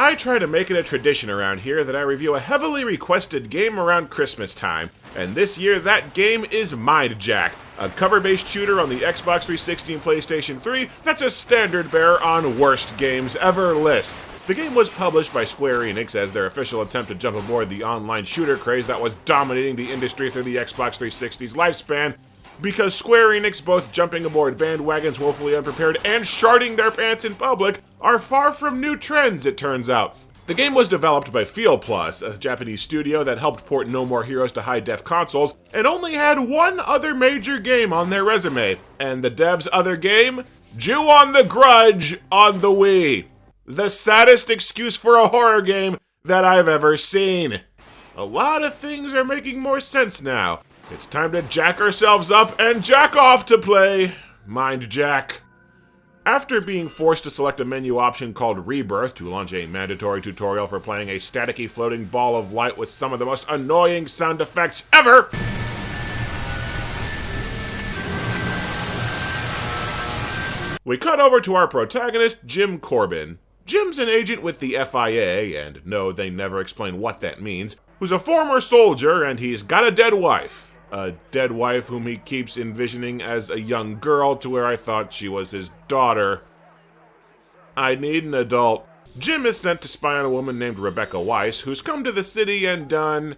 I try to make it a tradition around here that I review a heavily requested game around Christmas time, and this year that game is Mindjack, a cover-based shooter on the Xbox 360 and PlayStation 3 that's a standard bearer on Worst Games Ever lists. The game was published by Square Enix as their official attempt to jump aboard the online shooter craze that was dominating the industry through the Xbox 360's lifespan, because Square Enix, both jumping aboard bandwagons woefully unprepared and sharding their pants in public, are far from new trends, it turns out. The game was developed by Feel Plus, a Japanese studio that helped port No More Heroes to high-def consoles, and only had one other major game on their resume. And the devs' other game? Ju-On the Grudge on the Wii. The saddest excuse for a horror game that I've ever seen. A lot of things are making more sense now. It's time to jack ourselves up and jack off to play Mindjack. After being forced to select a menu option called Rebirth to launch a mandatory tutorial for playing a staticky floating ball of light with some of the most annoying sound effects ever, we cut over to our protagonist, Jim Corbin. Jim's an agent with the FIA, and no, they never explain what that means, who's a former soldier, and he's got a dead wife. A dead wife whom he keeps envisioning as a young girl to where I thought she was his daughter. I need an adult. Jim is sent to spy on a woman named Rebecca Weiss, who's come to the city and done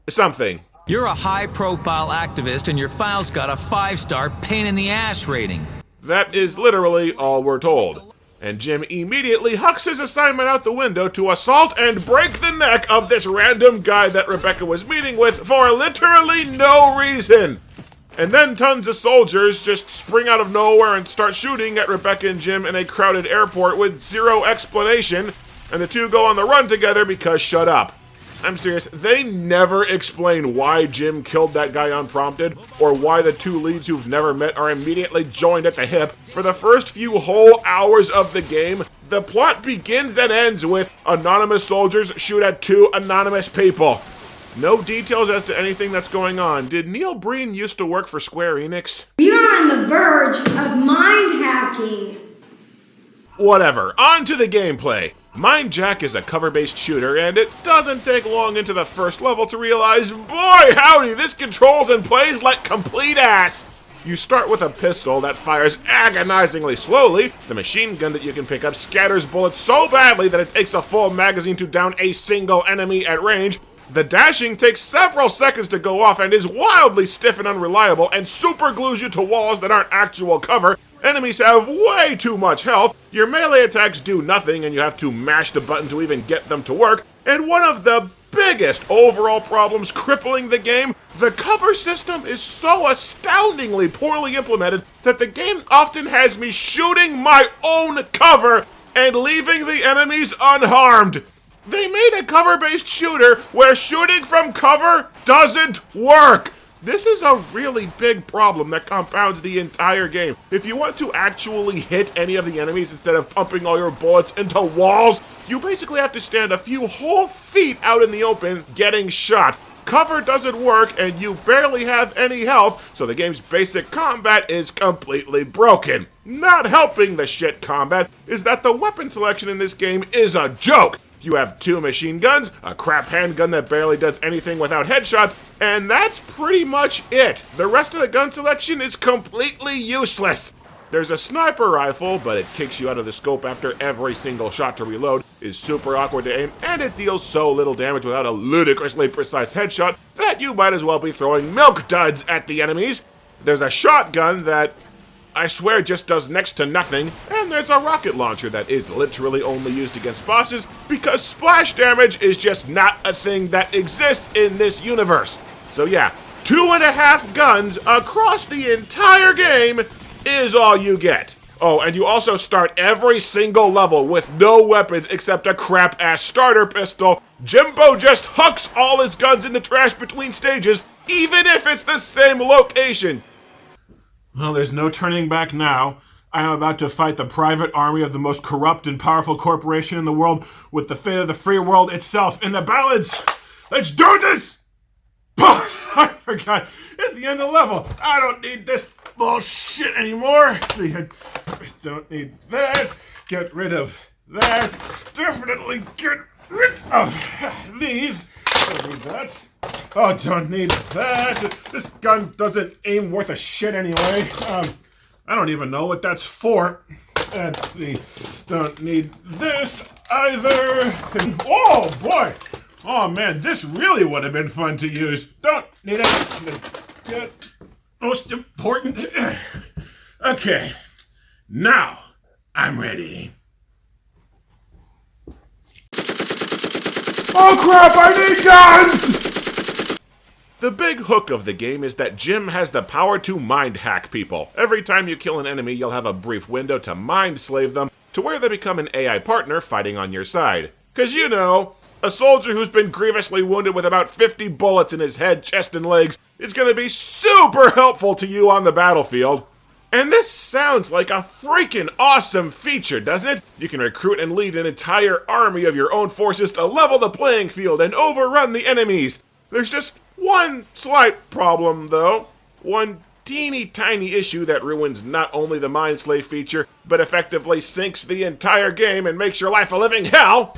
something. You're a high-profile activist and your file's got a 5-star pain-in-the-ass rating. That is literally all we're told. And Jim immediately hucks his assignment out the window to assault and break the neck of this random guy that Rebecca was meeting with for literally no reason. And then tons of soldiers just spring out of nowhere and start shooting at Rebecca and Jim in a crowded airport with zero explanation, and the two go on the run together because shut up. I'm serious, they never explain why Jim killed that guy unprompted, or why the two leads who've never met are immediately joined at the hip. For the first few whole hours of the game, the plot begins and ends with anonymous soldiers shoot at two anonymous people. No details as to anything that's going on. Did Neil Breen used to work for Square Enix? We are on the verge of mind hacking. Whatever, on to the gameplay. Mindjack is a cover-based shooter, and it doesn't take long into the first level to realize, boy howdy, this controls and plays like complete ass! You start with a pistol that fires agonizingly slowly. The machine gun that you can pick up scatters bullets so badly that it takes a full magazine to down a single enemy at range. The dashing takes several seconds to go off and is wildly stiff and unreliable, and super glues you to walls that aren't actual cover. Enemies have way too much health, your melee attacks do nothing, and you have to mash the button to even get them to work, and one of the biggest overall problems crippling the game, the cover system is so astoundingly poorly implemented that the game often has me shooting my own cover and leaving the enemies unharmed. They made a cover-based shooter where shooting from cover doesn't work. This is a really big problem that compounds the entire game. If you want to actually hit any of the enemies instead of pumping all your bullets into walls, you basically have to stand a few whole feet out in the open getting shot. Cover doesn't work and you barely have any health, so the game's basic combat is completely broken. Not helping the shit combat is that the weapon selection in this game is a joke. You have two machine guns, a crap handgun that barely does anything without headshots, and that's pretty much it. The rest of the gun selection is completely useless. There's a sniper rifle, but it kicks you out of the scope after every single shot to reload, is super awkward to aim, and it deals so little damage without a ludicrously precise headshot that you might as well be throwing milk duds at the enemies. There's a shotgun that I swear just does next to nothing, and there's a rocket launcher that is literally only used against bosses because splash damage is just not a thing that exists in this universe. So yeah, 2.5 guns across the entire game is all you get. Oh, and you also start every single level with no weapons except a crap-ass starter pistol. Jimbo just hucks all his guns in the trash between stages, even if it's the same location. Well, there's no turning back now. I am about to fight the private army of the most corrupt and powerful corporation in the world with the fate of the free world itself in the balance. Let's do this! I forgot. It's the end of the level. I don't need this bullshit anymore. I don't need that. Get rid of That. Definitely get rid of these. Don't need that. Oh, don't need that. This gun doesn't aim worth a shit anyway. I don't even know what that's for. Let's see. Don't need this either. Oh, boy. Oh, man, this really would have been fun to use. Don't need it. Most important. Okay. Now, I'm ready. Oh crap, I need guns! The big hook of the game is that Jim has the power to mind hack people. Every time you kill an enemy, you'll have a brief window to mind slave them to where they become an AI partner fighting on your side. 'Cause you know, a soldier who's been grievously wounded with about 50 bullets in his head, chest, and legs is gonna be super helpful to you on the battlefield. And this sounds like a freaking awesome feature, doesn't it? You can recruit and lead an entire army of your own forces to level the playing field and overrun the enemies. There's just one slight problem, though. One teeny tiny issue that ruins not only the Mind Slave feature, but effectively sinks the entire game and makes your life a living hell.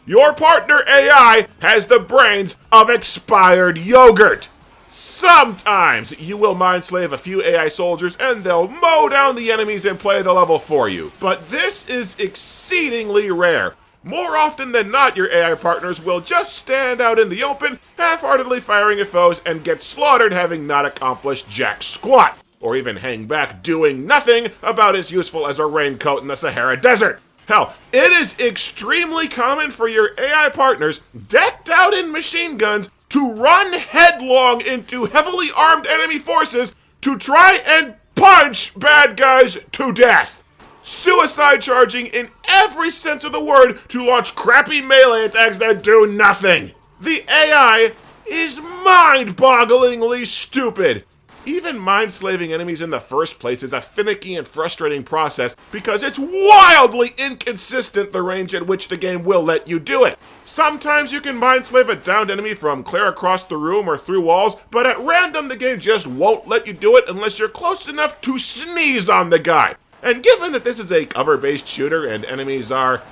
Your partner AI has the brains of expired yogurt. Sometimes you will mind slave a few AI soldiers and they'll mow down the enemies and play the level for you. But this is exceedingly rare. More often than not, your AI partners will just stand out in the open, half-heartedly firing at foes and get slaughtered having not accomplished jack squat, or even hang back doing nothing about as useful as a raincoat in the Sahara Desert. Hell, it is extremely common for your AI partners, decked out in machine guns, to run headlong into heavily armed enemy forces to try and punch bad guys to death. Suicide charging in every sense of the word to launch crappy melee attacks that do nothing. The AI is mind-bogglingly stupid. Even mind-slaving enemies in the first place is a finicky and frustrating process because it's wildly inconsistent the range at which the game will let you do it. Sometimes you can mind-slave a downed enemy from clear across the room or through walls, but at random the game just won't let you do it unless you're close enough to sneeze on the guy. And given that this is a cover-based shooter and enemies are,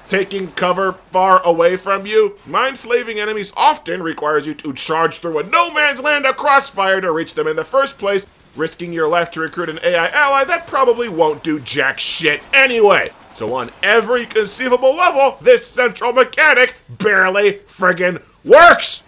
taking cover far away from you, mind-slaving enemies often requires you to charge through a no-man's land of crossfire to reach them in the first place, risking your life to recruit an AI ally that probably won't do jack shit anyway. So on every conceivable level, this central mechanic barely friggin' works!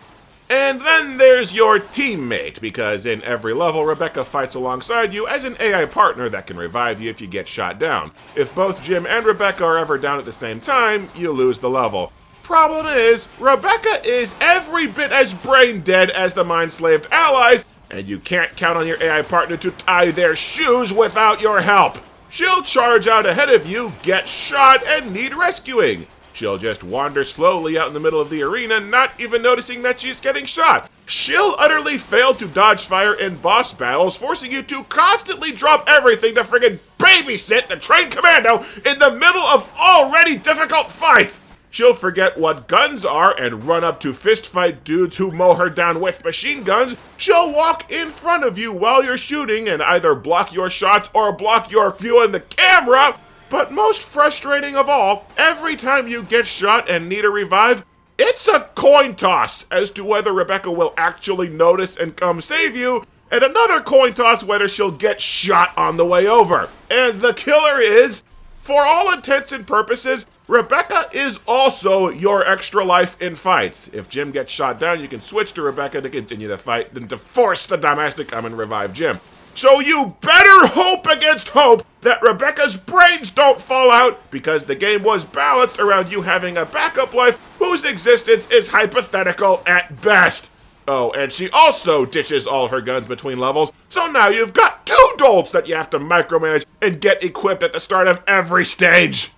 And then there's your teammate, because in every level, Rebecca fights alongside you as an AI partner that can revive you if you get shot down. If both Jim and Rebecca are ever down at the same time, you lose the level. Problem is, Rebecca is every bit as brain dead as the mind-slaved allies, and you can't count on your AI partner to tie their shoes without your help. She'll charge out ahead of you, get shot, and need rescuing. She'll just wander slowly out in the middle of the arena, not even noticing that she's getting shot. She'll utterly fail to dodge fire in boss battles, forcing you to constantly drop everything to friggin' babysit the trained commando in the middle of already difficult fights. She'll forget what guns are and run up to fistfight dudes who mow her down with machine guns. She'll walk in front of you while you're shooting and either block your shots or block your view in the camera. But most frustrating of all, every time you get shot and need a revive, it's a coin toss as to whether Rebecca will actually notice and come save you, and another coin toss whether she'll get shot on the way over. And the killer is, for all intents and purposes, Rebecca is also your extra life in fights. If Jim gets shot down, you can switch to Rebecca to continue the fight, then to force the dumbass to come and revive Jim. So you better hope against hope that Rebecca's brains don't fall out, because the game was balanced around you having a backup life whose existence is hypothetical at best. Oh, and she also ditches all her guns between levels, so now you've got 2 dolts that you have to micromanage and get equipped at the start of every stage.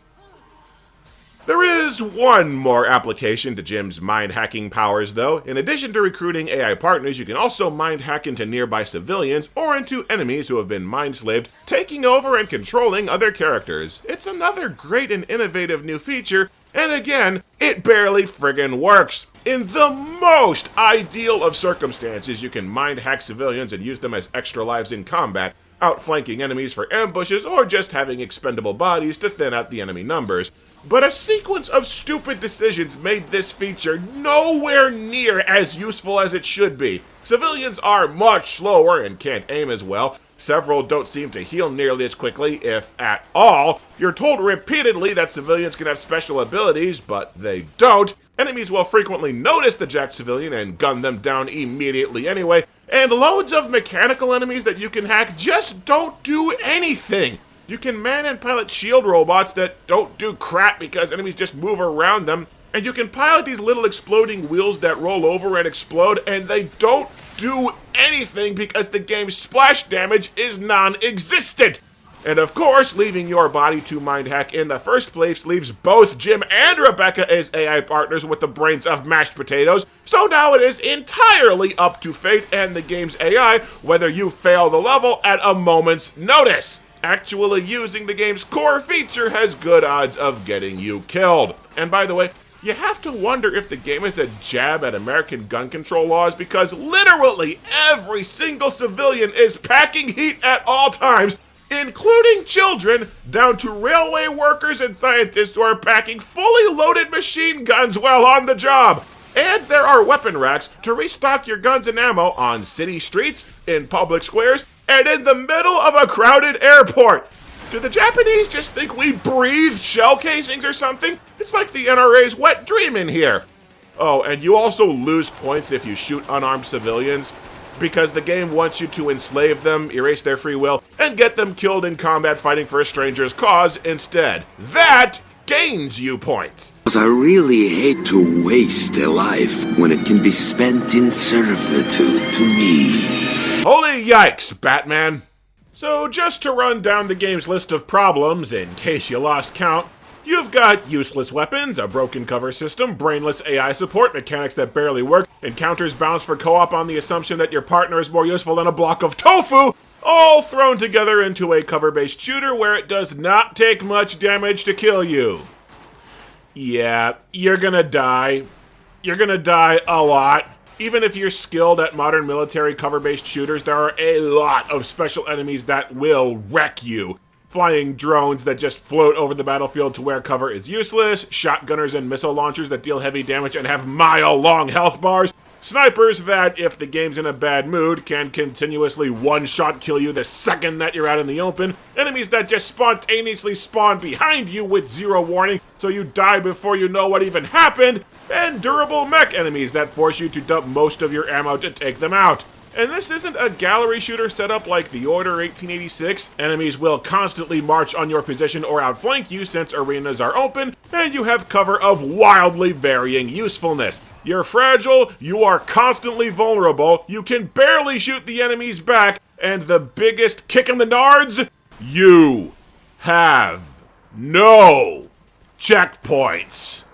There is one more application to Jim's mind-hacking powers, though. In addition to recruiting AI partners, you can also mind-hack into nearby civilians or into enemies who have been mind-slaved, taking over and controlling other characters. It's another great and innovative new feature, and again, it barely friggin' works. In the most ideal of circumstances, you can mind-hack civilians and use them as extra lives in combat. outflanking enemies for ambushes, or just having expendable bodies to thin out the enemy numbers. But a sequence of stupid decisions made this feature nowhere near as useful as it should be. Civilians are much slower and can't aim as well. Several don't seem to heal nearly as quickly, if at all. You're told repeatedly that civilians can have special abilities, but they don't. Enemies will frequently notice the jacked civilian and gun them down immediately anyway. And loads of mechanical enemies that you can hack just don't do anything. You can man and pilot shield robots that don't do crap because enemies just move around them. And you can pilot these little exploding wheels that roll over and explode, and they don't do anything because the game's splash damage is non-existent. And of course, leaving your body to Mindhack in the first place leaves both Jim and Rebecca as AI partners with the brains of mashed potatoes, so now it is entirely up to fate and the game's AI whether you fail the level at a moment's notice. Actually using the game's core feature has good odds of getting you killed. And by the way, you have to wonder if the game is a jab at American gun control laws because literally every single civilian is packing heat at all times, including children, down to railway workers and scientists who are packing fully loaded machine guns while on the job. And there are weapon racks to restock your guns and ammo on city streets, in public squares, and in the middle of a crowded airport. Do the Japanese just think we breathe shell casings or something? It's like the NRA's wet dream in here. Oh, and you also lose points if you shoot unarmed civilians, because the game wants you to enslave them, erase their free will, and get them killed in combat fighting for a stranger's cause instead. That gains you points. I really hate to waste a life when it can be spent in servitude to me. Holy yikes, Batman. So just to run down the game's list of problems, in case you lost count, you've got useless weapons, a broken cover system, brainless AI support, mechanics that barely work, encounters balanced for co-op on the assumption that your partner is more useful than a block of tofu, all thrown together into a cover-based shooter where it does not take much damage to kill you. Yeah, you're gonna die. You're gonna die a lot. Even if you're skilled at modern military cover-based shooters, there are a lot of special enemies that will wreck you. Flying drones that just float over the battlefield to where cover is useless, shotgunners and missile launchers that deal heavy damage and have mile-long health bars, snipers that, if the game's in a bad mood, can continuously one-shot kill you the second that you're out in the open, enemies that just spontaneously spawn behind you with zero warning so you die before you know what even happened, and durable mech enemies that force you to dump most of your ammo to take them out. And this isn't a gallery shooter setup like The Order 1886. Enemies will constantly march on your position or outflank you since arenas are open, and you have cover of wildly varying usefulness. You're fragile, you are constantly vulnerable, you can barely shoot the enemies back, and the biggest kick in the nards, you have no checkpoints.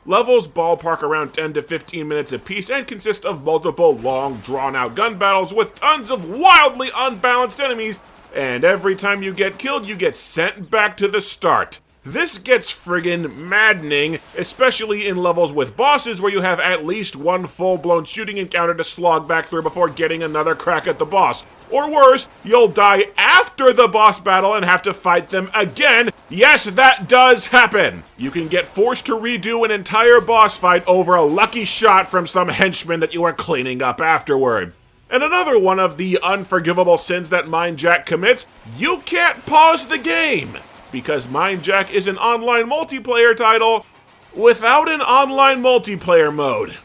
Levels ballpark around 10 to 15 minutes apiece and consist of multiple long, drawn-out gun battles with tons of wildly unbalanced enemies, and every time you get killed, you get sent back to the start. This gets friggin' maddening, especially in levels with bosses where you have at least one full-blown shooting encounter to slog back through before getting another crack at the boss. Or worse, you'll die after the boss battle and have to fight them again. Yes, that does happen. You can get forced to redo an entire boss fight over a lucky shot from some henchman that you are cleaning up afterward. And another one of the unforgivable sins that Mindjack commits, you can't pause the game, because Mindjack is an online multiplayer title without an online multiplayer mode.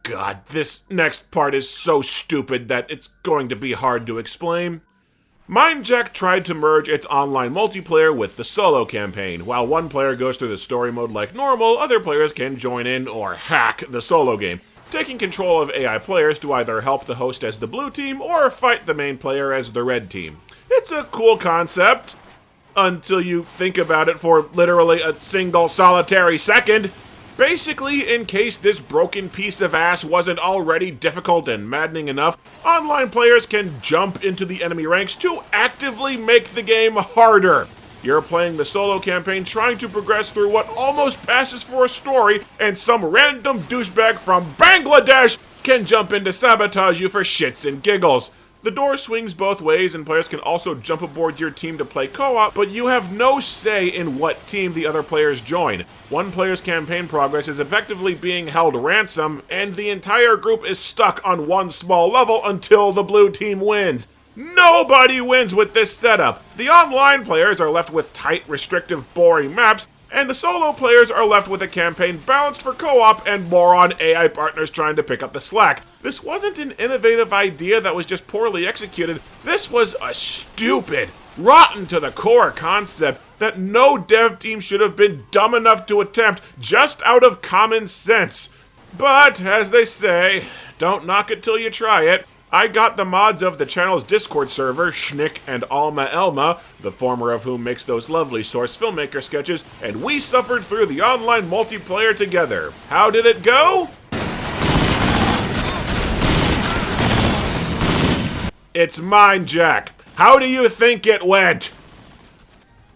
God, this next part is so stupid that it's going to be hard to explain. Mindjack tried to merge its online multiplayer with the solo campaign. While one player goes through the story mode like normal, other players can join in or hack the solo game, taking control of AI players to either help the host as the blue team or fight the main player as the red team. It's a cool concept, until you think about it for literally a single solitary second. Basically, in case this broken piece of ass wasn't already difficult and maddening enough, online players can jump into the enemy ranks to actively make the game harder. You're playing the solo campaign trying to progress through what almost passes for a story, and some random douchebag from Bangladesh can jump in to sabotage you for shits and giggles. The door swings both ways, and players can also jump aboard your team to play co-op, but you have no say in what team the other players join. One player's campaign progress is effectively being held ransom, and the entire group is stuck on one small level until the blue team wins. Nobody wins with this setup. The online players are left with tight, restrictive, boring maps, and the solo players are left with a campaign balanced for co-op and moron AI partners trying to pick up the slack. This wasn't an innovative idea that was just poorly executed. This was a stupid, rotten to the core concept that no dev team should have been dumb enough to attempt just out of common sense. But, as they say, don't knock it till you try it. I got the mods of the channel's Discord server, Schnick and Alma Elma, the former of whom makes those lovely Source filmmaker sketches, and we suffered through the online multiplayer together. How did it go? It's Mindjack. How do you think it went?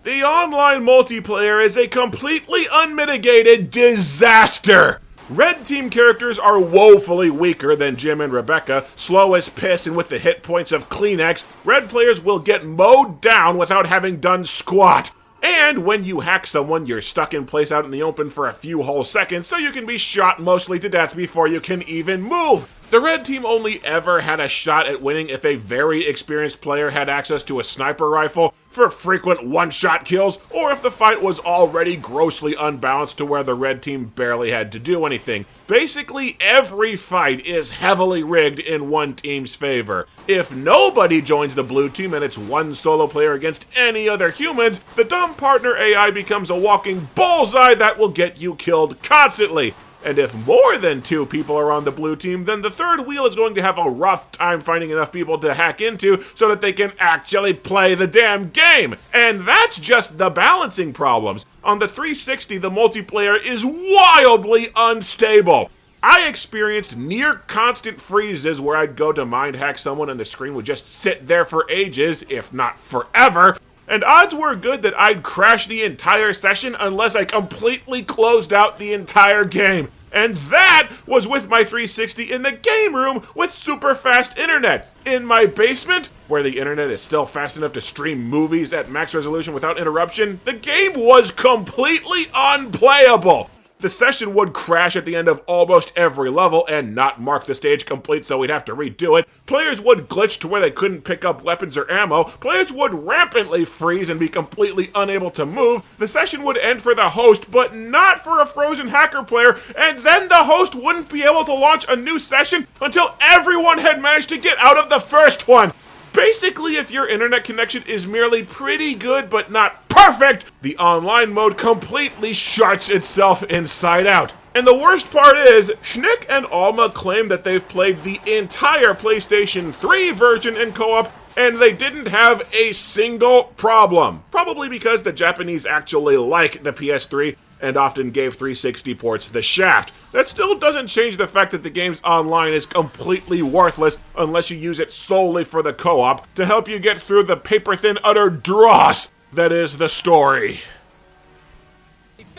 The online multiplayer is a completely unmitigated disaster. Red team characters are woefully weaker than Jim and Rebecca, slow as piss and with the hit points of Kleenex. Red players will get mowed down without having done squat. And when you hack someone, you're stuck in place out in the open for a few whole seconds, so you can be shot mostly to death before you can even move. The red team only ever had a shot at winning if a very experienced player had access to a sniper rifle for frequent one-shot kills, or if the fight was already grossly unbalanced to where the red team barely had to do anything. Basically, every fight is heavily rigged in one team's favor. If nobody joins the blue team and it's one solo player against any other humans, the dumb partner AI becomes a walking bullseye that will get you killed constantly. And if more than two people are on the blue team, then the third wheel is going to have a rough time finding enough people to hack into so that they can actually play the damn game. And that's just the balancing problems. On the 360, the multiplayer is wildly unstable. I experienced near constant freezes where I'd go to mind hack someone and the screen would just sit there for ages, if not forever. And odds were good that I'd crash the entire session unless I completely closed out the entire game. And that was with my 360 in the game room with super fast internet. In my basement, where the internet is still fast enough to stream movies at max resolution without interruption, the game was completely unplayable. The session would crash at the end of almost every level and not mark the stage complete, so we'd have to redo it. Players would glitch to where they couldn't pick up weapons or ammo. Players would rampantly freeze and be completely unable to move. The session would end for the host, but not for a frozen hacker player, and then the host wouldn't be able to launch a new session until everyone had managed to get out of the first one. Basically, if your internet connection is merely pretty good but not perfect, the online mode completely sharts itself inside out. And the worst part is, Schnick and Alma claim that they've played the entire PlayStation 3 version in co-op, and they didn't have a single problem. Probably because the Japanese actually like the PS3 and often gave 360 ports the shaft. That still doesn't change the fact that the game's online is completely worthless unless you use it solely for the co-op to help you get through the paper-thin utter dross that is the story.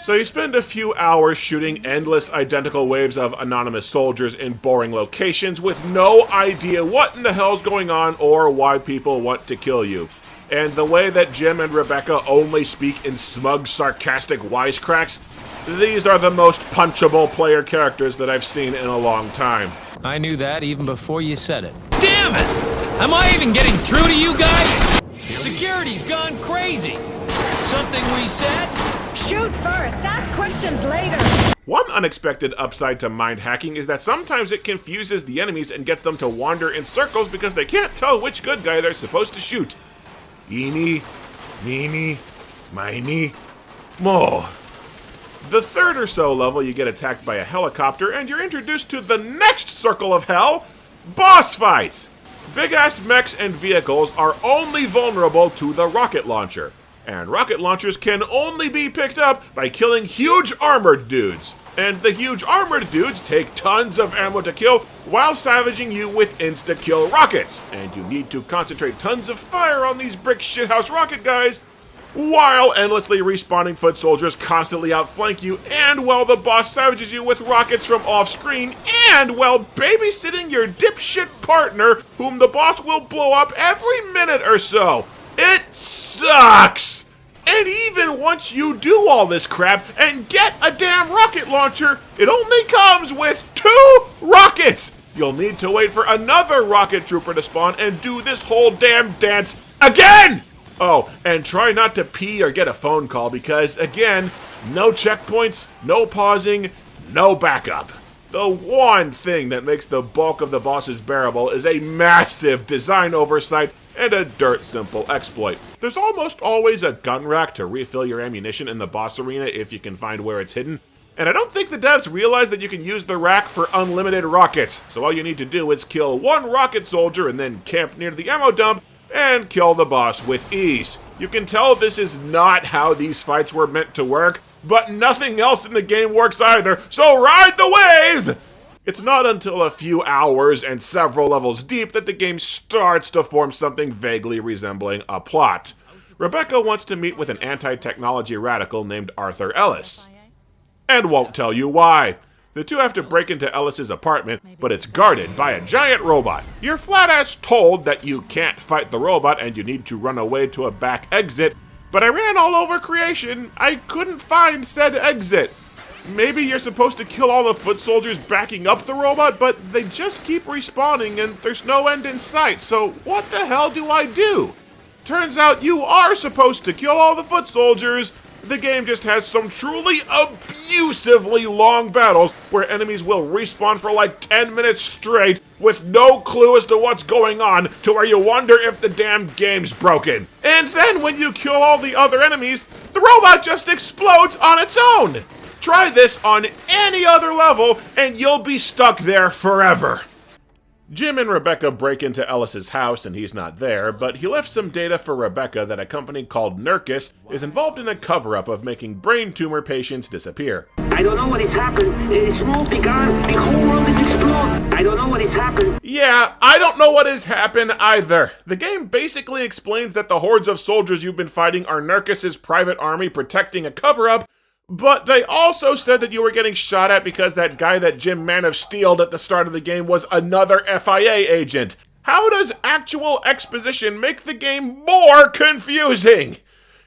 So you spend a few hours shooting endless identical waves of anonymous soldiers in boring locations with no idea what in the hell's going on or why people want to kill you. And the way that Jim and Rebecca only speak in smug, sarcastic wisecracks, these are the most punchable player characters that I've seen in a long time. I knew that even before you said it. Damn it! Am I even getting through to you guys? Security's gone crazy. Something we said? Shoot first, ask questions later. One unexpected upside to mind hacking is that sometimes it confuses the enemies and gets them to wander in circles because they can't tell which good guy they're supposed to shoot. Eeny, meeny, miny, mo. The third or so level, you get attacked by a helicopter, and you're introduced to the next circle of hell, boss fights. Big-ass mechs and vehicles are only vulnerable to the rocket launcher, and rocket launchers can only be picked up by killing huge armored dudes. And the huge armored dudes take tons of ammo to kill while savaging you with insta-kill rockets. And you need to concentrate tons of fire on these brick shithouse rocket guys while endlessly respawning foot soldiers constantly outflank you, and while the boss savages you with rockets from off-screen, and while babysitting your dipshit partner, whom the boss will blow up every minute or so. It sucks! And even once you do all this crap and get a damn rocket launcher, it only comes with 2 rockets! You'll need to wait for another rocket trooper to spawn and do this whole damn dance again! Oh, and try not to pee or get a phone call because, again, no checkpoints, no pausing, no backup. The one thing that makes the bulk of the bosses bearable is a massive design oversight and a dirt simple exploit. There's almost always a gun rack to refill your ammunition in the boss arena if you can find where it's hidden. And I don't think the devs realize that you can use the rack for unlimited rockets. So all you need to do is kill 1 rocket soldier and then camp near the ammo dump and kill the boss with ease. You can tell this is not how these fights were meant to work, but nothing else in the game works either, so ride the wave! It's not until a few hours and several levels deep that the game starts to form something vaguely resembling a plot. Rebecca wants to meet with an anti-technology radical named Arthur Ellis, and won't tell you why. The two have to break into Ellis's apartment, but it's guarded by a giant robot. You're flat-ass told that you can't fight the robot and you need to run away to a back exit, but I ran all over creation. I couldn't find said exit. Maybe you're supposed to kill all the foot soldiers backing up the robot, but they just keep respawning and there's no end in sight, so what the hell do I do? Turns out you are supposed to kill all the foot soldiers. The game just has some truly abusively long battles where enemies will respawn for like 10 minutes straight with no clue as to what's going on, to where you wonder if the damn game's broken. And then when you kill all the other enemies, the robot just explodes on its own. Try this on any other level and you'll be stuck there forever. Jim and Rebecca break into Ellis's house and he's not there, but he left some data for Rebecca that a company called Nurkis is involved in a cover-up of making brain tumor patients disappear. I don't know what has happened. Smoke the gun. The whole world is exploded. I don't know what has happened. Yeah, I don't know what has happened either. The game basically explains that the hordes of soldiers you've been fighting are Nurkis' private army protecting a cover-up, but they also said that you were getting shot at because that guy that Jim Man of Steel'd at the start of the game was another FIA agent. How does actual exposition make the game more confusing?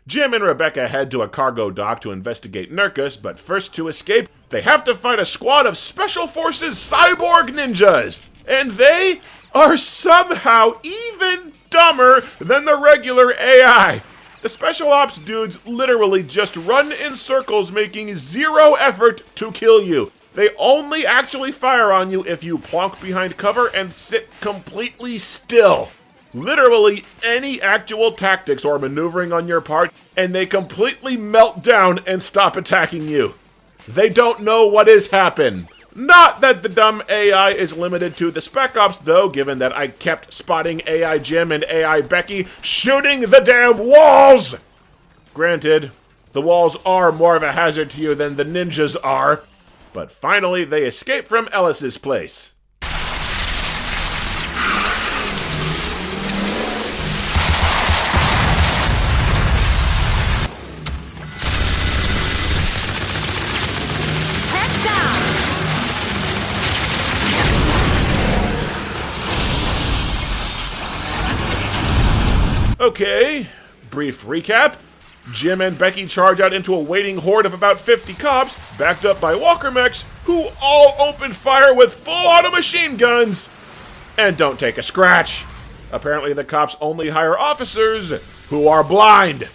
Jim and Rebecca head to a cargo dock to investigate Nurkis, but first to escape, they have to fight a squad of Special Forces cyborg ninjas. And they are somehow even dumber than the regular AI. The special ops dudes literally just run in circles, making zero effort to kill you. They only actually fire on you if you plonk behind cover and sit completely still. Literally any actual tactics or maneuvering on your part, and they completely melt down and stop attacking you. They don't know what has happened. Not that the dumb AI is limited to the Spec Ops, though, given that I kept spotting AI Jim and AI Becky shooting the damn walls! Granted, the walls are more of a hazard to you than the ninjas are, but finally they escape from Ellis's place. Okay, brief recap. Jim and Becky charge out into a waiting horde of about 50 cops, backed up by walker mechs, who all open fire with full-auto machine guns, and don't take a scratch. Apparently the cops only hire officers who are blind.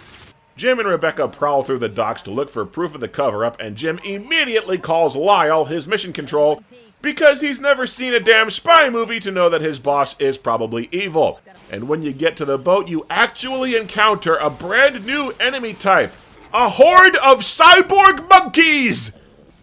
Jim and Rebecca prowl through the docks to look for proof of the cover-up, and Jim immediately calls Lyle, his mission control, because he's never seen a damn spy movie to know that his boss is probably evil. And when you get to the boat, you actually encounter a brand new enemy type. A horde of cyborg monkeys!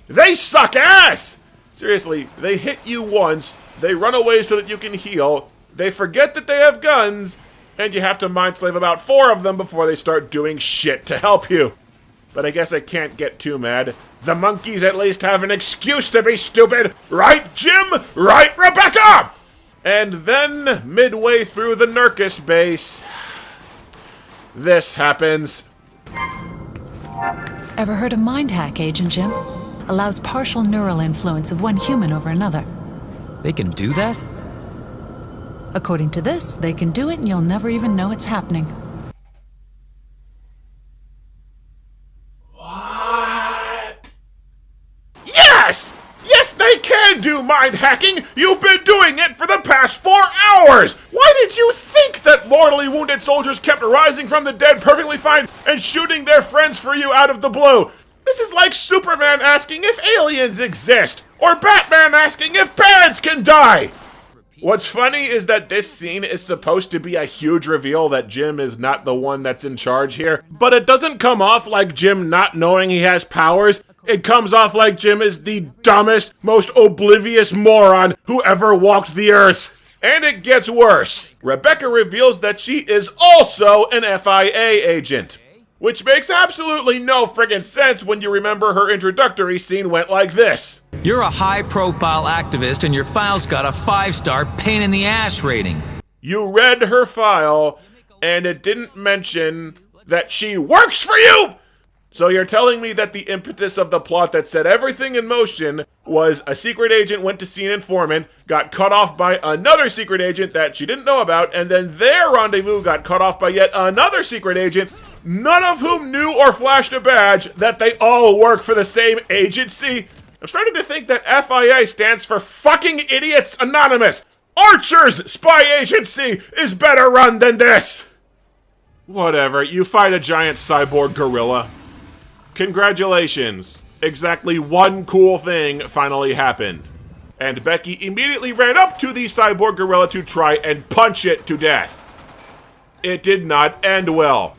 They suck ass! Seriously, they hit you once, they run away so that you can heal, they forget that they have guns, and you have to mindslave about 4 of them before they start doing shit to help you. But I guess I can't get too mad. The monkeys at least have an excuse to be stupid! Right, Jim? Right, Rebecca? And then, midway through the Nurkis base, this happens. Ever heard of Mindhack, Agent Jim? Allows partial neural influence of one human over another. They can do that? According to this, they can do it and you'll never even know it's happening. What? Yes! Yes, they can do mind hacking! You've been doing it for the past 4 hours! Why did you think that mortally wounded soldiers kept rising from the dead perfectly fine and shooting their friends for you out of the blue? This is like Superman asking if aliens exist, or Batman asking if parents can die! What's funny is that this scene is supposed to be a huge reveal that Jim is not the one that's in charge here, but it doesn't come off like Jim not knowing he has powers. It comes off like Jim is the dumbest, most oblivious moron who ever walked the earth. And it gets worse. Rebecca reveals that she is also an FIA agent, which makes absolutely no friggin' sense when you remember her introductory scene went like this. You're a high-profile activist and your file's got a 5-star pain-in-the-ass rating. You read her file, and it didn't mention that she works for you! So you're telling me that the impetus of the plot that set everything in motion was a secret agent went to see an informant, got cut off by another secret agent that she didn't know about, and then their rendezvous got cut off by yet another secret agent, none of whom knew or flashed a badge, that they all work for the same agency? I'm starting to think that FIA stands for Fucking Idiots Anonymous. Archer's spy agency is better run than this. Whatever, you fight a giant cyborg gorilla. Congratulations. Exactly one cool thing finally happened. And Becky immediately ran up to the cyborg gorilla to try and punch it to death. It did not end well.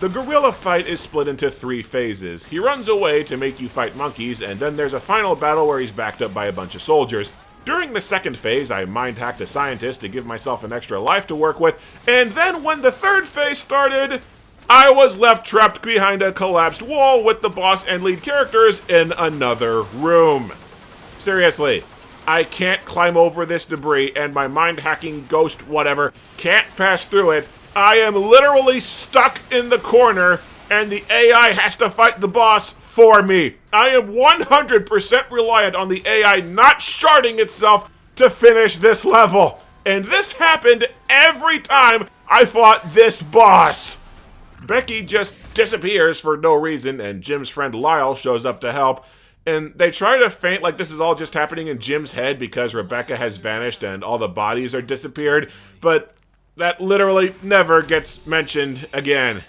The gorilla fight is split into 3 phases. He runs away to make you fight monkeys, and then there's a final battle where he's backed up by a bunch of soldiers. During the second phase, I mind-hacked a scientist to give myself an extra life to work with, and then when the third phase started, I was left trapped behind a collapsed wall with the boss and lead characters in another room. Seriously, I can't climb over this debris, and my mind-hacking ghost whatever can't pass through it. I am literally stuck in the corner, and the AI has to fight the boss for me. I am 100% reliant on the AI not sharding itself to finish this level. And this happened every time I fought this boss. Becky just disappears for no reason, and Jim's friend Lyle shows up to help. And they try to feint like this is all just happening in Jim's head because Rebecca has vanished and all the bodies are disappeared, but that literally never gets mentioned again.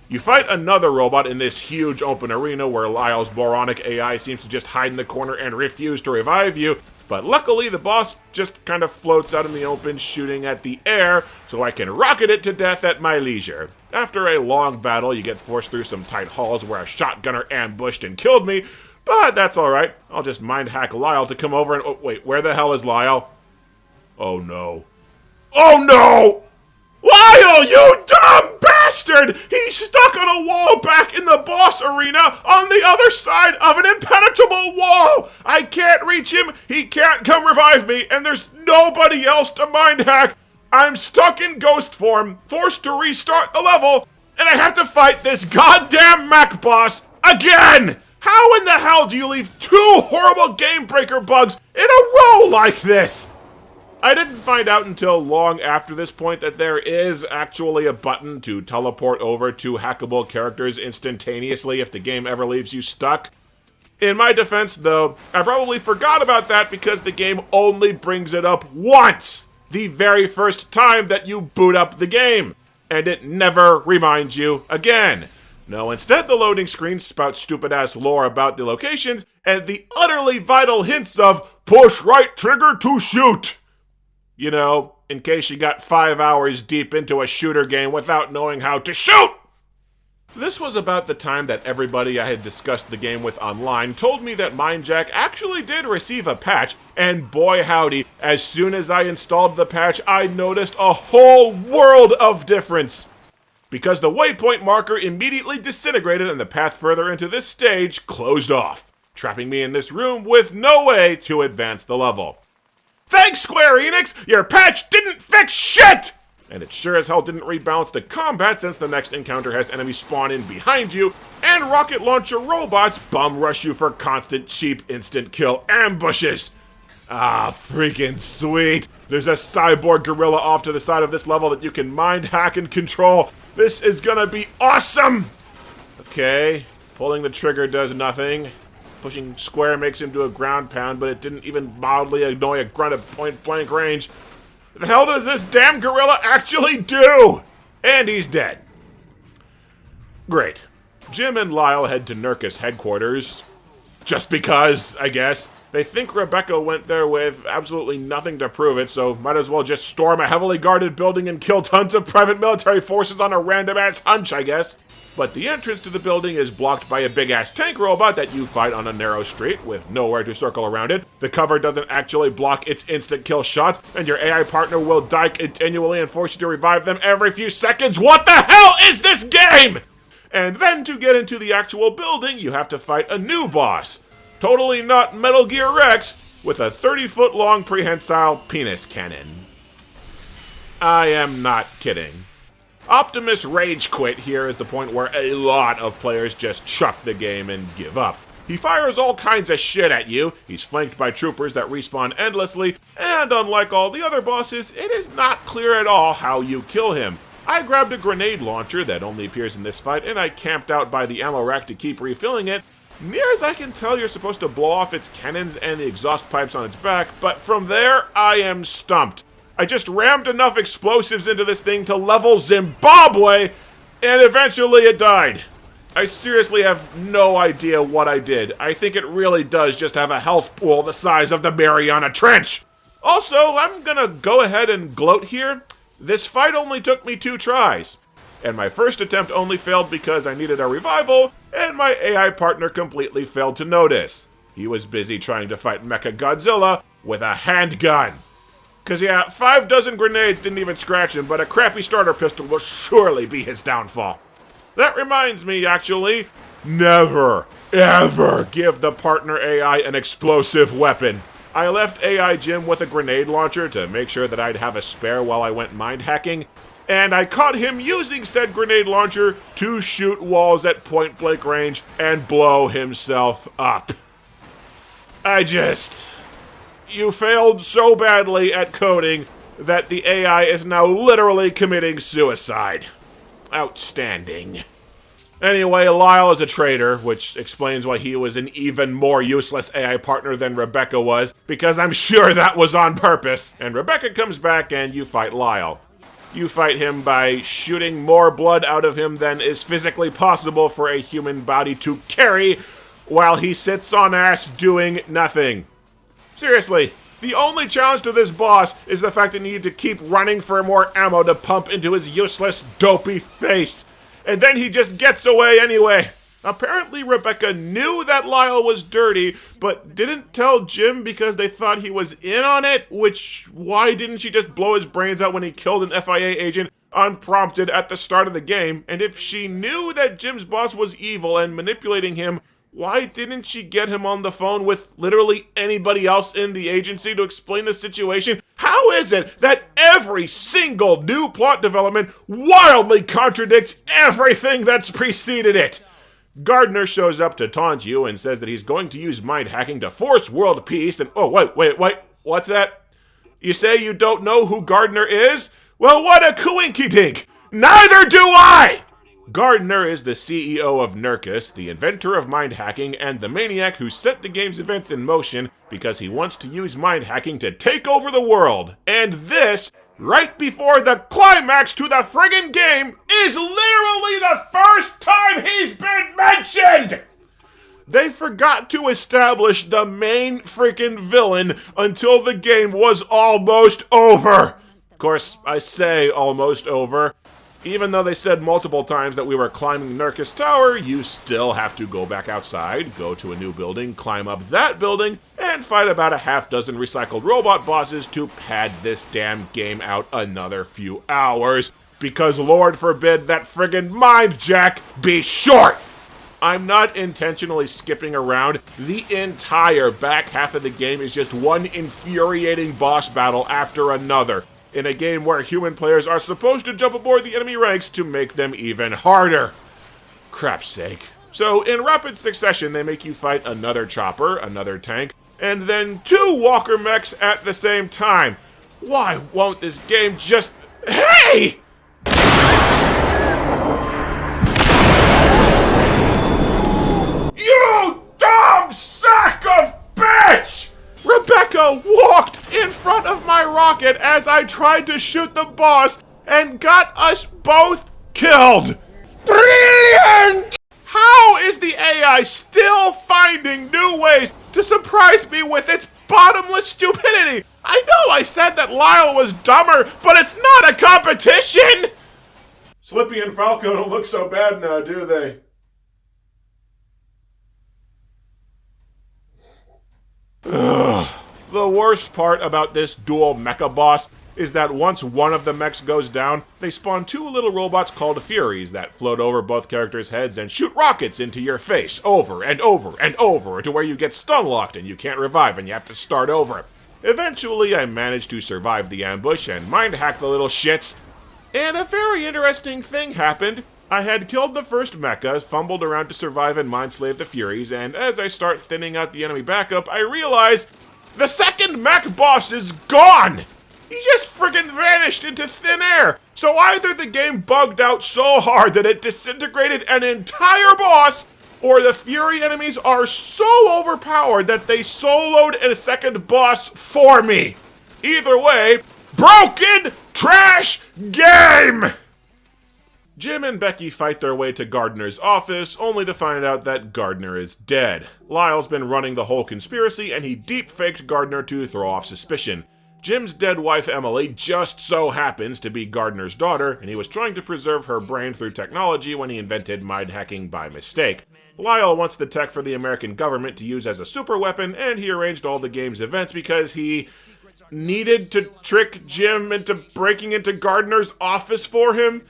You fight another robot in this huge open arena where Lyle's moronic AI seems to just hide in the corner and refuse to revive you, but luckily the boss just kind of floats out in the open shooting at the air, so I can rocket it to death at my leisure. After a long battle, you get forced through some tight halls where a shotgunner ambushed and killed me, but that's alright. I'll just mind-hack Lyle to come over and... Oh, wait, where the hell is Lyle? Oh no. Oh no! Lyle, you dumb bastard! He's stuck on a wall back in the boss arena on the other side of an impenetrable wall! I can't reach him, he can't come revive me, and there's nobody else to mind hack! I'm stuck in ghost form, forced to restart the level, and I have to fight this goddamn mech boss again! How in the hell do you leave 2 horrible game breaker bugs in a row like this? I didn't find out until long after this point that there is actually a button to teleport over 2 hackable characters instantaneously if the game ever leaves you stuck. In my defense, though, I probably forgot about that because the game only brings it up once, the very first time that you boot up the game, and it never reminds you again. No, instead the loading screen spouts stupid-ass lore about the locations and the utterly vital hints of push right trigger to shoot. You know, in case you got 5 hours deep into a shooter game without knowing how to shoot! This was about the time that everybody I had discussed the game with online told me that Mindjack actually did receive a patch, and boy howdy, as soon as I installed the patch, I noticed a whole world of difference. Because the waypoint marker immediately disintegrated and the path further into this stage closed off, trapping me in this room with no way to advance the level. Thanks, Square Enix! Your patch didn't fix shit! And it sure as hell didn't rebalance the combat since the next encounter has enemies spawn in behind you, and rocket launcher robots bum rush you for constant cheap instant kill ambushes. Ah, freaking sweet. There's a cyborg gorilla off to the side of this level that you can mind hack and control. This is gonna be awesome! Okay, pulling the trigger does nothing. Pushing square makes him do a ground pound, but it didn't even mildly annoy a grunt at point blank range. What the hell does this damn gorilla actually do? And he's dead. Great. Jim and Lyle head to Nurkus headquarters. Just because, I guess. They think Rebecca went there with absolutely nothing to prove it, so might as well just storm a heavily guarded building and kill tons of private military forces on a random-ass hunch, I guess. But the entrance to the building is blocked by a big-ass tank robot that you fight on a narrow street with nowhere to circle around it. The cover doesn't actually block its instant kill shots, and your AI partner will die continually and force you to revive them every few seconds. What the hell is this game? And then to get into the actual building, you have to fight a new boss. Totally not Metal Gear Rex, with a 30-foot-long prehensile penis cannon. I am not kidding. Optimus Rage Quit here is the point where a lot of players just chuck the game and give up. He fires all kinds of shit at you, he's flanked by troopers that respawn endlessly, and unlike all the other bosses, it is not clear at all how you kill him. I grabbed a grenade launcher that only appears in this fight, and I camped out by the ammo rack to keep refilling it. Near as I can tell, you're supposed to blow off its cannons and the exhaust pipes on its back, but from there, I am stumped. I just rammed enough explosives into this thing to level Zimbabwe, and eventually it died. I seriously have no idea what I did. I think it really does just have a health pool the size of the Mariana Trench. Also, I'm gonna go ahead and gloat here. This fight only took me 2 tries. And my first attempt only failed because I needed a revival, and my AI partner completely failed to notice. He was busy trying to fight Mechagodzilla with a handgun. Cause yeah, 5 dozen grenades didn't even scratch him, but a crappy starter pistol will surely be his downfall. That reminds me, actually, never, ever give the partner AI an explosive weapon. I left AI Jim with a grenade launcher to make sure that I'd have a spare while I went mind hacking, and I caught him using said grenade launcher to shoot walls at point blank range and blow himself up. You failed so badly at coding that the AI is now literally committing suicide. Outstanding. Anyway, Lyle is a traitor, which explains why he was an even more useless AI partner than Rebecca was, because I'm sure that was on purpose. And Rebecca comes back and you fight Lyle. You fight him by shooting more blood out of him than is physically possible for a human body to carry while he sits on ass doing nothing. Seriously, the only challenge to this boss is the fact that you need to keep running for more ammo to pump into his useless, dopey face. And then he just gets away anyway. Apparently Rebecca knew that Lyle was dirty, but didn't tell Jim because they thought he was in on it, why didn't she just blow his brains out when he killed an FIA agent unprompted at the start of the game? And if she knew that Jim's boss was evil and manipulating him, why didn't she get him on the phone with literally anybody else in the agency to explain the situation? How is it that every single new plot development wildly contradicts everything that's preceded it? Gardner shows up to taunt you and says that he's going to use mind hacking to force world peace and— oh, wait, what's that? You say you don't know who Gardner is? Well, what a coinkydink! Neither do I! Gardner is the CEO of Nurkus, the inventor of mind hacking, and the maniac who set the game's events in motion because he wants to use mind hacking to take over the world. And this, right before the climax to the friggin' game, is literally the first time he's been mentioned! They forgot to establish the main freaking villain until the game was almost over. Of course, I say almost over. Even though they said multiple times that we were climbing Nurkus Tower, you still have to go back outside, go to a new building, climb up that building, and fight about a half dozen recycled robot bosses to pad this damn game out another few hours. Because Lord forbid that friggin' Mindjack be short! I'm not intentionally skipping around. The entire back half of the game is just one infuriating boss battle after another. in a game where human players are supposed to jump aboard the enemy ranks to make them even harder. Crap's sake. So in rapid succession, they make you fight another chopper, another tank, and then 2 walker mechs at the same time. Why won't this game just... Hey! You dumb sack of bitch! Rebecca walked in front of my rocket as I tried to shoot the boss and got us both killed. Brilliant! How is the AI still finding new ways to surprise me with its bottomless stupidity? I know I said that Lyle was dumber, but it's not a competition! Slippy and Falco don't look so bad now, do they? Ugh. The worst part about this dual mecha boss is that once one of the mechs goes down, they spawn 2 little robots called Furies that float over both characters' heads and shoot rockets into your face over and over and over to where you get stun-locked and you can't revive and you have to start over. Eventually, I managed to survive the ambush and mind-hack the little shits. And a very interesting thing happened. I had killed the first mecha, fumbled around to survive and mind-slave the Furies, and as I start thinning out the enemy backup, I realize the second mech boss is gone! He just friggin' vanished into thin air! So either the game bugged out so hard that it disintegrated an entire boss, or the Fury enemies are so overpowered that they soloed a second boss for me. Either way, broken trash game! Jim and Becky fight their way to Gardner's office, only to find out that Gardner is dead. Lyle's been running the whole conspiracy, and he deep-faked Gardner to throw off suspicion. Jim's dead wife, Emily, just so happens to be Gardner's daughter, and he was trying to preserve her brain through technology when he invented mind hacking by mistake. Lyle wants the tech for the American government to use as a super weapon, and he arranged all the game's events because he needed to trick Jim into breaking into Gardner's office for him.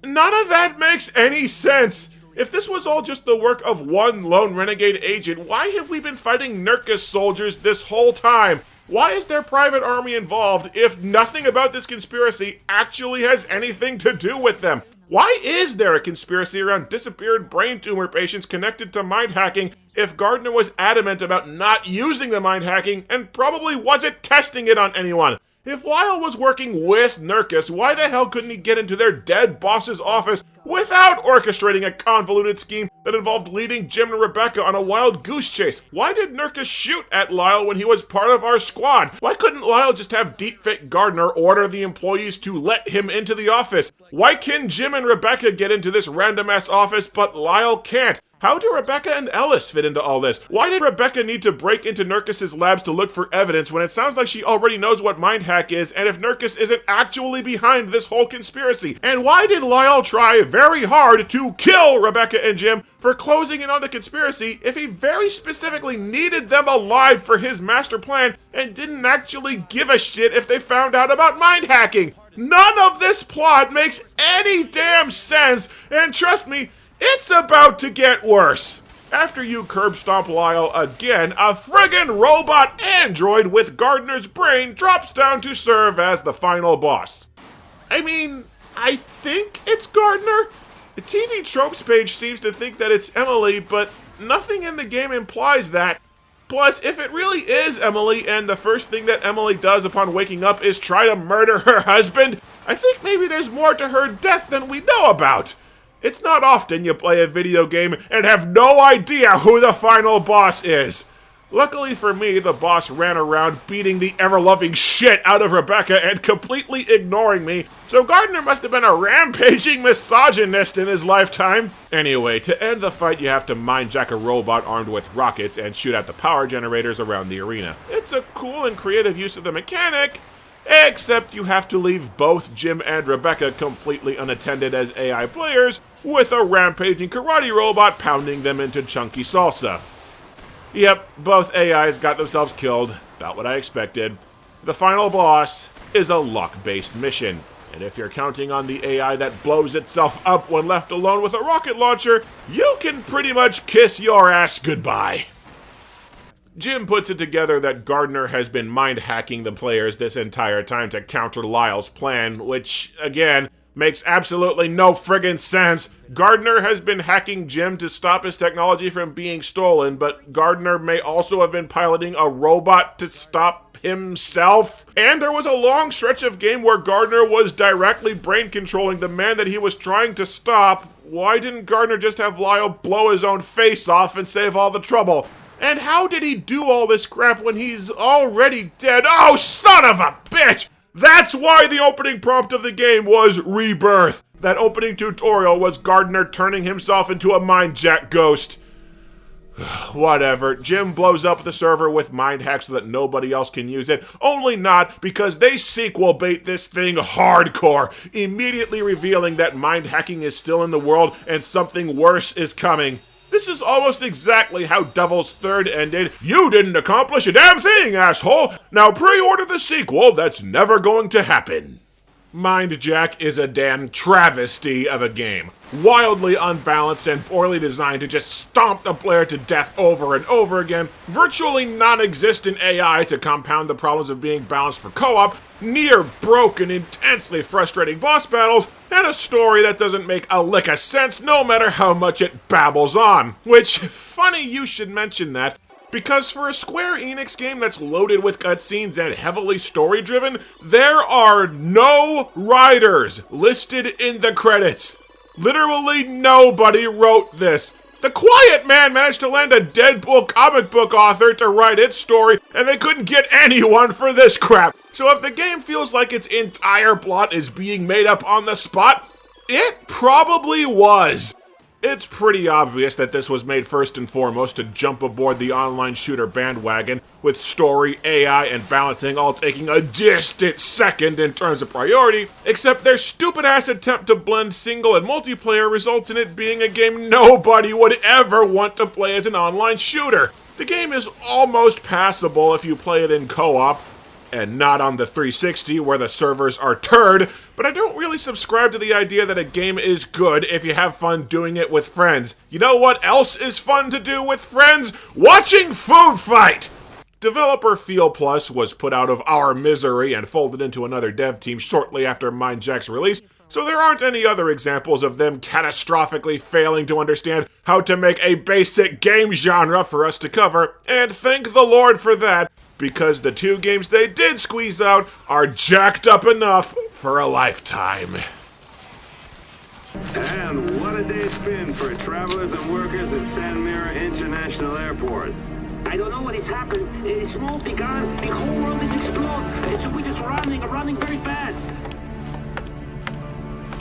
None of that makes any sense. If this was all just the work of one lone renegade agent, why have we been fighting Nurkus soldiers this whole time? Why is there private army involved if nothing about this conspiracy actually has anything to do with them? Why is there a conspiracy around disappeared brain tumor patients connected to mind hacking if Gardner was adamant about not using the mind hacking and probably wasn't testing it on anyone? If Lyle was working with Nurkus, why the hell couldn't he get into their dead boss's office without orchestrating a convoluted scheme that involved leading Jim and Rebecca on a wild goose chase? Why did Nurkus shoot at Lyle when he was part of our squad? Why couldn't Lyle just have deepfake Gardner order the employees to let him into the office? Why can Jim and Rebecca get into this random-ass office, but Lyle can't? How do Rebecca and Ellis fit into all this? Why did Rebecca need to break into Nurkus' labs to look for evidence when it sounds like she already knows what mind hack is and if Nurkus isn't actually behind this whole conspiracy? And why did Lyle try very hard to kill Rebecca and Jim for closing in on the conspiracy if he very specifically needed them alive for his master plan and didn't actually give a shit if they found out about mind hacking? None of this plot makes any damn sense, and trust me, it's about to get worse. After you curb stomp Lyle again, a friggin' robot android with Gardner's brain drops down to serve as the final boss. I mean, I think it's Gardner. The TV tropes page seems to think that it's Emily, but nothing in the game implies that. Plus, if it really is Emily and the first thing that Emily does upon waking up is try to murder her husband, I think maybe there's more to her death than we know about. It's not often you play a video game and have no idea who the final boss is. Luckily for me, the boss ran around beating the ever-loving shit out of Rebecca and completely ignoring me, so Gardner must have been a rampaging misogynist in his lifetime. Anyway, to end the fight, you have to mindjack a robot armed with rockets and shoot at the power generators around the arena. It's a cool and creative use of the mechanic, except you have to leave both Jim and Rebecca completely unattended as AI players, with a rampaging karate robot pounding them into chunky salsa. Yep, both AIs got themselves killed, about what I expected. The final boss is a luck-based mission, and if you're counting on the AI that blows itself up when left alone with a rocket launcher, you can pretty much kiss your ass goodbye. Jim puts it together that Gardner has been mind-hacking the players this entire time to counter Lyle's plan, which, again, makes absolutely no friggin' sense. Gardner has been hacking Jim to stop his technology from being stolen, but Gardner may also have been piloting a robot to stop himself. And there was a long stretch of game where Gardner was directly brain controlling the man that he was trying to stop. Why didn't Gardner just have Lyle blow his own face off and save all the trouble? And how did he do all this crap when he's already dead? Oh, son of a bitch! That's why the opening prompt of the game was Rebirth. That opening tutorial was Gardner turning himself into a Mindjack ghost. Whatever. Jim blows up the server with Mindhack so that nobody else can use it. Only not because they sequel bait this thing hardcore, immediately revealing that Mindhacking is still in the world and something worse is coming. This is almost exactly how Devil's Third ended. You didn't accomplish a damn thing, asshole! Now pre-order the sequel that's never going to happen. Mindjack is a damn travesty of a game. Wildly unbalanced and poorly designed to just stomp the player to death over and over again, virtually non-existent AI to compound the problems of being balanced for co-op, near broken, intensely frustrating boss battles, and a story that doesn't make a lick of sense no matter how much it babbles on. Which, funny you should mention that, because for a Square Enix game that's loaded with cutscenes and heavily story-driven, there are no writers listed in the credits. Literally nobody wrote this. The Quiet Man managed to land a Deadpool comic book author to write its story, and they couldn't get anyone for this crap. So if the game feels like its entire plot is being made up on the spot, it probably was. It's pretty obvious that this was made first and foremost to jump aboard the online shooter bandwagon, with story, AI, and balancing all taking a distant second in terms of priority, except their stupid-ass attempt to blend single and multiplayer results in it being a game nobody would ever want to play as an online shooter. The game is almost passable if you play it in co-op, and not on the 360 where the servers are turd, but I don't really subscribe to the idea that a game is good if you have fun doing it with friends. You know what else is fun to do with friends? Watching food fight! Developer Feel Plus was put out of our misery and folded into another dev team shortly after Mindjack's release, so there aren't any other examples of them catastrophically failing to understand how to make a basic game genre for us to cover, and thank the Lord for that, because the two games they did squeeze out are jacked up enough for a lifetime. And what a day it's been for travelers and workers at San Mira International Airport. I don't know what has happened. It's multi-gone. The whole world is exploded. We're just running very fast.